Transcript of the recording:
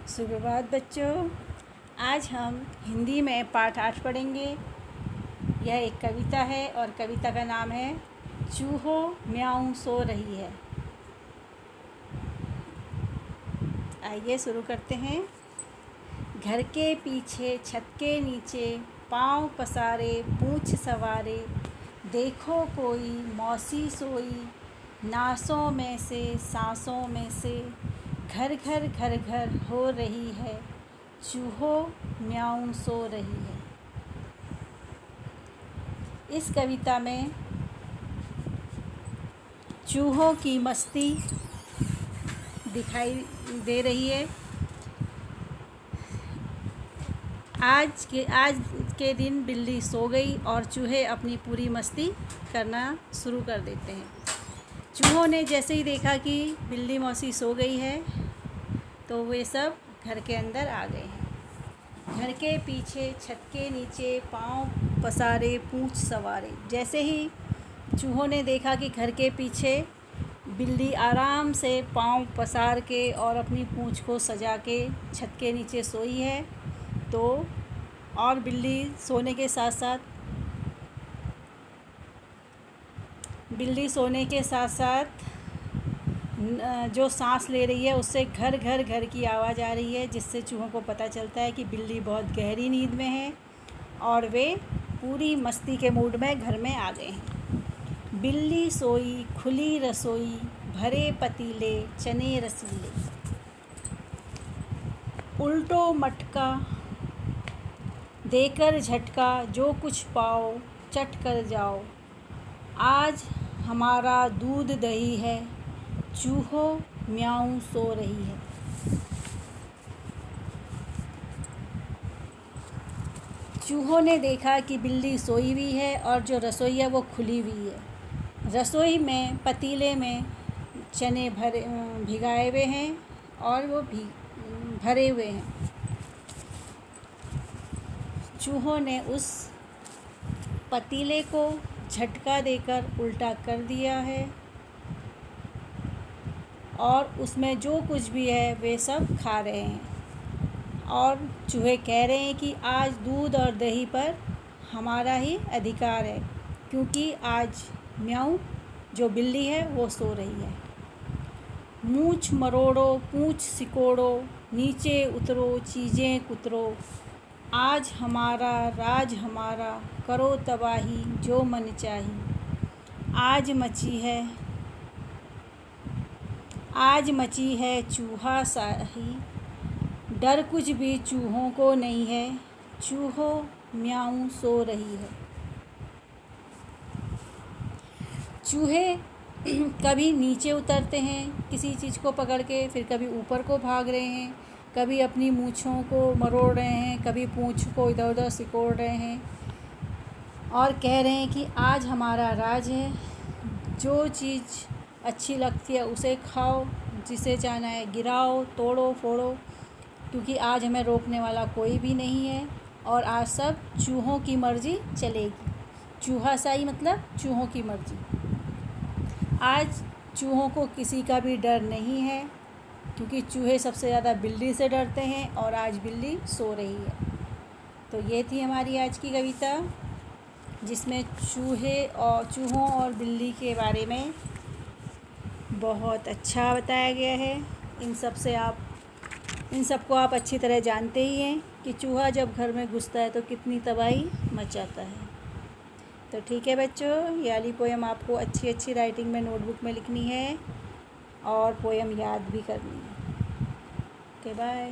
सुप्रभात बच्चों। आज हम हिंदी में पाठ 8 पढ़ेंगे। यह एक कविता है और कविता का नाम है चूहो म्याऊं सो रही है। आइए शुरू करते हैं। घर के पीछे छत के नीचे पाँव पसारे पूँछ सवारे, देखो कोई मौसी सोई, नासों में से सांसों में से, घर घर घर घर हो रही है, चूहो म्याऊं सो रही है। इस कविता में चूहों की मस्ती दिखाई दे रही है। आज के दिन बिल्ली सो गई और चूहे अपनी पूरी मस्ती करना शुरू कर देते हैं। चूहों ने जैसे ही देखा कि बिल्ली मौसी सो गई है तो वे सब घर के अंदर आ गए हैं। घर के पीछे छत के नीचे पाँव पसारे पूँछ सवारे। जैसे ही चूहों ने देखा कि घर के पीछे बिल्ली आराम से पाँव पसार के और अपनी पूँछ को सजा के छत के नीचे सोई है, तो और बिल्ली सोने के साथ साथ जो सांस ले रही है उससे घर घर घर की आवाज़ आ रही है, जिससे चूहों को पता चलता है कि बिल्ली बहुत गहरी नींद में है और वे पूरी मस्ती के मूड में घर में आ गए हैं। बिल्ली सोई खुली रसोई, भरे पतीले चने रसीले, उल्टो मटका देकर झटका, जो कुछ पाओ चट कर जाओ, आज हमारा दूध दही है, चूहो म्याऊं सो रही है। चूहों ने देखा कि बिल्ली सोई हुई है और जो रसोई है वो खुली हुई है। रसोई में पतीले में चने भिगाए हुए हैं और वो भरे हुए हैं। चूहों ने उस पतीले को झटका देकर उल्टा कर दिया है और उसमें जो कुछ भी है वे सब खा रहे हैं और चूहे कह रहे हैं कि आज दूध और दही पर हमारा ही अधिकार है, क्योंकि आज म्याऊं जो बिल्ली है वो सो रही है। मूँछ मरोड़ो पूँछ सिकोड़ो, नीचे उतरो चीज़ें कुतरो, आज हमारा राज हमारा, करो तबाही जो मन चाही, आज मची है चूहा शाही, डर कुछ भी चूहों को नहीं है, चूहो म्याऊं सो रही है। चूहे कभी नीचे उतरते हैं किसी चीज़ को पकड़ के, फिर कभी ऊपर को भाग रहे हैं, कभी अपनी मूँछों को मरोड़ रहे हैं, कभी पूँछ को इधर उधर सिकोड़ रहे हैं और कह रहे हैं कि आज हमारा राज है, जो चीज़ अच्छी लगती है उसे खाओ, जिसे चाहना है गिराओ तोड़ो फोड़ो, क्योंकि आज हमें रोकने वाला कोई भी नहीं है और आज सब चूहों की मर्ज़ी चलेगी। चूहाशाही मतलब चूहों की मर्ज़ी। आज चूहों को किसी का भी डर नहीं है, क्योंकि चूहे सबसे ज़्यादा बिल्ली से डरते हैं और आज बिल्ली सो रही है। तो ये थी हमारी आज की कविता, जिसमें चूहों और बिल्ली के बारे में बहुत अच्छा बताया गया है। इन सबको आप अच्छी तरह जानते ही हैं कि चूहा जब घर में घुसता है तो कितनी तबाही मचाता है। तो ठीक है बच्चों, ये वाली पोएम आपको अच्छी राइटिंग में नोटबुक में लिखनी है और पोएम याद भी करनी है। Okay bye.